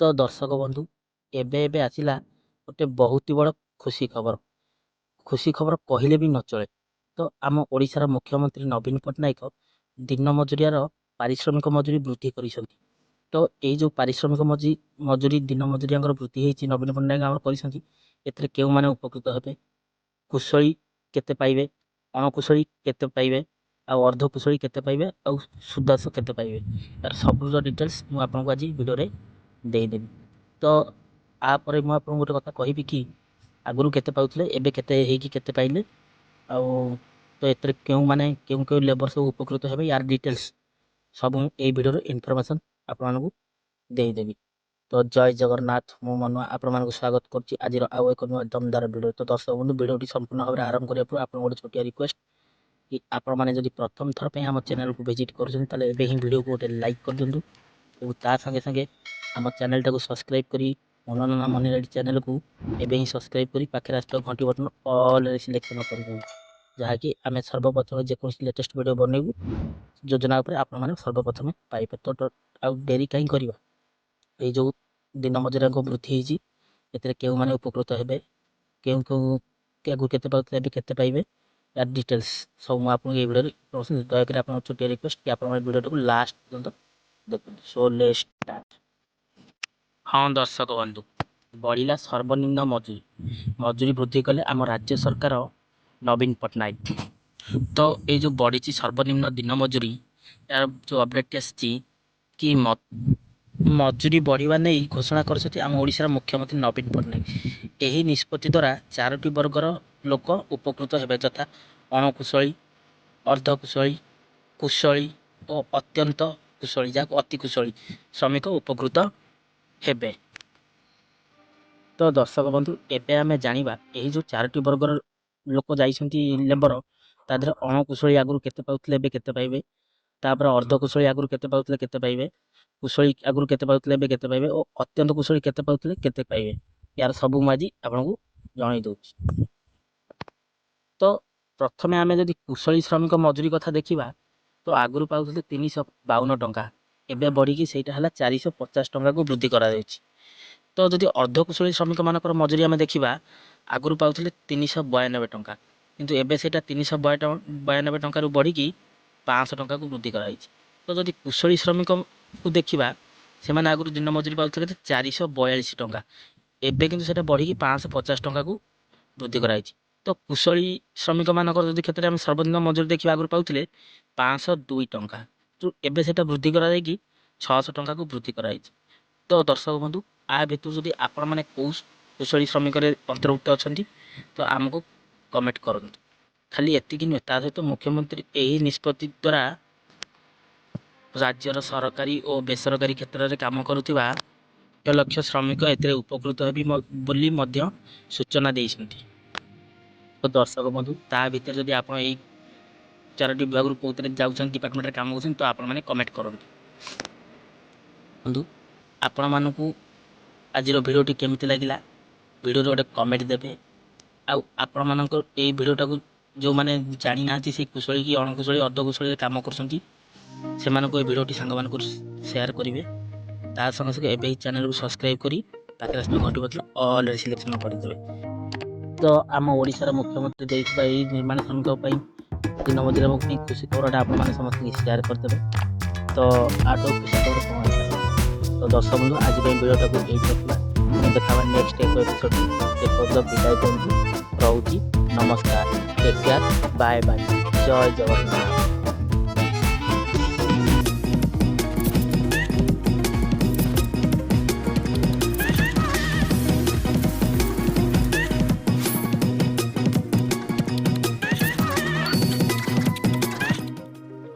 ତ ଦର୍ଶକ ବନ୍ଧୁ, ଏବେ ଏବେ ଆସିଲା ଗୋଟେ ବହୁତ ବଡ଼ ଖୁସି ଖବର। ଖୁସି ଖବର କହିଲେ ବି ନ ଚଳେ। ତ ଆମ ଓଡ଼ିଶାର ମୁଖ୍ୟମନ୍ତ୍ରୀ ନବୀନ ପଟ୍ଟନାୟକ ଦିନ ମଜୁରିଆର ପାରିଶ୍ରମିକ ମଜୁରୀ ବୃଦ୍ଧି କରିଛନ୍ତି। ତ ଏଇ ଯେଉଁ ପାରିଶ୍ରମିକ ମଜୁରୀ ଦିନ ମଜୁରିଆଙ୍କର ବୃଦ୍ଧି ହେଇଛି, ନବୀନ ପଟ୍ଟନାୟକ ଆମର କରିଛନ୍ତି। ଏଥିରେ କେଉଁମାନେ ଉପକୃତ ହେବେ, କୁଶଳୀ କେତେ ପାଇବେ, ଅଣକୁଶଳୀ କେତେ ପାଇବେ, ଆଉ ଅର୍ଦ୍ଧକୁଶଳୀ କେତେ ପାଇବେ, ଆଉ ସୁଦାସ କେତେ ପାଇବେ, ତାର ସବୁର ଡିଟେଲ୍ସ ମୁଁ ଆପଣଙ୍କୁ ଆଜି ଭିଡ଼ିଓରେ ଦେଇଦେବି। ତ ଆପରେ ମୁଁ ଆପଣଙ୍କୁ ଗୋଟେ କଥା କହିବି କି ଆଗରୁ କେତେ ପାଉଥିଲେ, ଏବେ କେତେ ହେଇକି କେତେ ପାଇଲେ, ଆଉ ତ ଏଥିରେ କେଉଁ ଲେବର ସବୁ ଉପକୃତ ହେବେ, ୟାର ଡିଟେଲ୍ସ ସବୁ ମୁଁ ଏଇ ଭିଡ଼ିଓର ଇନଫର୍ମେସନ୍ ଆପଣମାନଙ୍କୁ ଦେଇଦେବି। ତ ଜୟ ଜଗନ୍ନାଥ, ମୁଁ ମନୁଆ ଆପଣମାନଙ୍କୁ ସ୍ୱାଗତ କରୁଛି ଆଜିର ଆଉ ଏକ ନୂଆ ଦମଦାର ଭିଡ଼ିଓ। ତ ଦର୍ଶକ ବନ୍ଧୁ, ଭିଡ଼ିଓଟି ସମ୍ପୂର୍ଣ୍ଣ ଭାବରେ ଆରମ୍ଭ କରିବା ପୂର୍ବରୁ ଆପଣଙ୍କୁ ଗୋଟେ ଛୋଟିଆ ରିକ୍ୱେଷ୍ଟ କି ଆପଣମାନେ ଯଦି ପ୍ରଥମ ଥର ପାଇଁ ଆମ ଚ୍ୟାନେଲକୁ ଭିଜିଟ୍ କରୁଛନ୍ତି ତାହେଲେ ଏବେ ହିଁ ଭିଡ଼ିଓକୁ ଗୋଟେ ଲାଇକ୍ କରିଦିଅନ୍ତୁ ଏବଂ ତା ସାଙ୍ଗେ ସାଙ୍ଗେ ଆମ ଚ୍ୟାନେଲଟାକୁ ସବସ୍କ୍ରାଇବ୍ କରି ମନୋରଞ୍ଜନ ମନିରାଇଟ୍ ଚ୍ୟାନେଲକୁ ଏବେ ହିଁ ସବସ୍କ୍ରାଇବ୍ କରି ପାଖରେ ଆସୁଥିବା ଘଣ୍ଟି ବଟନ ଅଲ୍ରେ ସିଲେକ୍ସନ୍ କରିଦିଅନ୍ତୁ, ଯାହାକି ଆମେ ସର୍ବପ୍ରଥମେ ଯେକୌଣସି ଲେଟେଷ୍ଟ ଭିଡ଼ିଓ ବନେଇବୁ ଯୋଜନା ଉପରେ ଆପଣମାନେ ସର୍ବପ୍ରଥମେ ପାଇବେ। ତ ଆଉ ଡେରି କାହିଁ କରିବା, ଏଇ ଯେଉଁ ଦିନ ମଜୁରିଆଙ୍କ ବୃଦ୍ଧି ହେଇଛି ଏଥିରେ କେଉଁମାନେ ଉପକୃତ ହେବେ, ଆଗକୁ କେତେ ପାଉଥିଲେ ଏବେ କେତେ ପାଇବେ, ୟାର ଡିଟେଲ୍ସ ସବୁ ମୁଁ ଆପଣଙ୍କୁ ଏଇ ଭିଡ଼ିଓରେ ଦୟାକରି ଆପଣଙ୍କ ଛୋଟିଆ ରିକ୍ୱେଷ୍ଟ କି ଆପଣମାନେ ଭିଡ଼ିଓଟାକୁ ଲାଷ୍ଟ ପର୍ଯ୍ୟନ୍ତ ଦେଖନ୍ତୁ। Show let's start. ହଁ ଦର୍ଶକ ବନ୍ଧୁ, ବଢ଼ିଲା ସର୍ବନିମ୍ନ ମଜୁରୀ ବୃଦ୍ଧି କଲେ ଆମ ରାଜ୍ୟ ସରକାର ନବୀନ ପଟ୍ଟନାୟକ। ତ ଏଇ ଯେଉଁ ବଢ଼ିଛି ସର୍ବନିମ୍ନ ଦିନ ମଜୁରୀ, ଏହାର ଯେଉଁ ଅପଡ଼େଟ୍ଟି ଆସିଛି କି ମଜୁରୀ ବଢ଼ିବା ନେଇ ଘୋଷଣା କରିଛନ୍ତି ଆମ ଓଡ଼ିଶାର ମୁଖ୍ୟମନ୍ତ୍ରୀ ନବୀନ ପଟ୍ଟନାୟକ। ଏହି ନିଷ୍ପତ୍ତି ଦ୍ୱାରା 4ଟି ବର୍ଗର ଲୋକ ଉପକୃତ ହେବେ, ଯଥା ଅଣକୁଶଳୀ, ଅର୍ଦ୍ଧକୁଶଳୀ, କୁଶଳୀ ଓ ଅତ୍ୟନ୍ତ କୁଶଳୀ, ଯାହାକୁ ଅତି କୁଶଳୀ ଶ୍ରମିକ ଉପକୃତ ହେବେ। ତ ଦର୍ଶକ ବନ୍ଧୁ, ଏବେ ଆମେ ଜାଣିବା ଏହି ଯେଉଁ 4ଟି ବର୍ଗର ଲୋକ ଯାଇଛନ୍ତି ଲେବର, ତା ଦେହରେ ଅଣକୁଶଳୀ ଆଗରୁ କେତେ ପାଉଥିଲେ ଏବେ କେତେ ପାଇବେ, ତାପରେ ଅର୍ଦ୍ଧକୁଶଳୀ ଆଗରୁ କେତେ ପାଉଥିଲେ କେତେ ପାଇବେ, କୁଶଳୀ ଆଗରୁ କେତେ ପାଉଥିଲେ ଏବେ କେତେ ପାଇବେ ଓ ଅତ୍ୟନ୍ତ କୁଶଳୀ କେତେ ପାଉଥିଲେ କେତେ ପାଇବେ, ୟାର ସବୁ ମୁଁ ଆଜି ଆପଣଙ୍କୁ ଜଣାଇ ଦେଉଛି। ତ ପ୍ରଥମେ ଆମେ ଯଦି କୁଶଳୀ ଶ୍ରମିକ ମଜୁରୀ କଥା ଦେଖିବା, ତ ଆଗରୁ ପାଉଥିଲେ 352 ଟଙ୍କା, ଏବେ ବଢ଼ିକି ସେଇଟା ହେଲା 450 ଟଙ୍କାକୁ ବୃଦ୍ଧି କରାଯାଇଛି। ତ ଯଦି ଅର୍ଦ୍ଧକୁଶଳୀ ଶ୍ରମିକମାନଙ୍କର ମଜୁରୀ ଆମେ ଦେଖିବା, ଆଗରୁ ପାଉଥିଲେ 392 ଟଙ୍କା, କିନ୍ତୁ ଏବେ ସେଇଟା 392 ଟଙ୍କାରୁ ବଢ଼ିକି 500 ଟଙ୍କାକୁ ବୃଦ୍ଧି କରାଯାଇଛି। ତ ଯଦି କୁଶଳୀ ଶ୍ରମିକକୁ ଦେଖିବା, ସେମାନେ ଆଗରୁ ଦିନ ମଜୁରୀ ପାଉଥିଲେ 442 ଟଙ୍କା, ଏବେ କିନ୍ତୁ ସେଇଟା ବଢ଼ିକି 550 ଟଙ୍କାକୁ ବୃଦ୍ଧି କରାଯାଇଛି। ତ କୁଶଳୀ ଶ୍ରମିକମାନଙ୍କର ଯଦି କ୍ଷେତ୍ରରେ ଆମେ ସର୍ବନିମ୍ନ ମଜୁରୀ ଦେଖିବା, ଆଗରୁ ପାଉଥିଲେ 502 ଟଙ୍କା, ଏବେ ସେଇଟା ବୃଦ୍ଧି କରାଯାଇକି 600 ଟଙ୍କାକୁ ବୃଦ୍ଧି କରାଯାଇଛି। ତ ଦର୍ଶକ ବନ୍ଧୁ, ଆ ଭିତରୁ ଯଦି ଆପଣମାନେ କେଉଁ କୁଶଳୀ ଶ୍ରମିକରେ ଅନ୍ତର୍ଭୁକ୍ତ ଅଛନ୍ତି ତ ଆମକୁ କମେଣ୍ଟ କରନ୍ତୁ। ଖାଲି ଏତିକି ନୁହେଁ, ତା ସହିତ ମୁଖ୍ୟମନ୍ତ୍ରୀ ଏହି ନିଷ୍ପତ୍ତି ଦ୍ୱାରା ରାଜ୍ୟର ସରକାରୀ ଓ ବେସରକାରୀ କ୍ଷେତ୍ରରେ କାମ କରୁଥିବା ଲକ୍ଷ ଶ୍ରମିକ ଏଥିରେ ଉପକୃତ ହେବେ ବୋଲି ମଧ୍ୟ ସୂଚନା ଦେଇଛନ୍ତି। ତ ଦର୍ଶକ ବନ୍ଧୁ, ତା ଭିତରେ ଯଦି ଆପଣ ଏଇ 4ଟି ବିଭାଗରୁ କେଉଁଥିରେ ଯାଉଛନ୍ତି, ଡିପାର୍ଟମେଣ୍ଟରେ କାମ କରୁଛନ୍ତି, ତ ଆପଣମାନେ କମେଣ୍ଟ କରନ୍ତୁ। ବନ୍ଧୁ, ଆପଣମାନଙ୍କୁ ଆଜିର ଭିଡ଼ିଓଟି କେମିତି ଲାଗିଲା ଭିଡ଼ିଓରେ ଗୋଟେ କମେଣ୍ଟ ଦେବେ, ଆଉ ଆପଣମାନଙ୍କ ଏଇ ଭିଡ଼ିଓଟାକୁ ଯେଉଁମାନେ ଜାଣିନାହାନ୍ତି ସେଇ କୁଶଳୀ କି ଅଣକୁଶଳୀ ଅର୍ଦ୍ଧକୁଶଳୀରେ କାମ କରୁଛନ୍ତି ସେମାନଙ୍କୁ ଏ ଭିଡ଼ିଓଟି ସାଙ୍ଗମାନଙ୍କୁ ସେୟାର କରିବେ। ତା ସଙ୍ଗେ ସଙ୍ଗେ ଏବେ ଏହି ଚ୍ୟାନେଲକୁ ସବସ୍କ୍ରାଇବ୍ କରି ପାଖରେ ଆସିଥିବା ଘଣ୍ଟି ବଟନ ଅଲ୍ରେ ସିଲେକ୍ସନ୍ କରିଦେବେ। ତ ଆମ ଓଡ଼ିଶାର ମୁଖ୍ୟମନ୍ତ୍ରୀ ଦେଇଥିବା ଏହି ନିର୍ମାଣ ଶ୍ରମିକ ପାଇଁ ଦିନ ମଜୁରିଆ ପାଇଁ ଖୁସି ଖବରଟା ଆପଣମାନେ ସମସ୍ତଙ୍କୁ ସେୟାର କରିଦେବେ। ତ ଆଠୁ ଖୁସି ଖବର କ'ଣ ହେଇପାରେ। ତ ଦର୍ଶକ ବନ୍ଧୁ, ଆଜି ପାଇଁ ଭିଡ଼ିଓଟାକୁ ଏଇଠି ରଖିବା, ଦେଖା ହେବା ନେକ୍ସଟ ଏକ ଏପିସୋଡ଼ରେ। ସେ ପର୍ଯ୍ୟନ୍ତ ବିଦାୟ ଦିଅନ୍ତୁ, ରହୁଛି, ନମସ୍କାର, ଟେକ୍ କେୟାର, ବାଏ ବାଏ, ଜୟ ଜଗନ୍ନାଥ।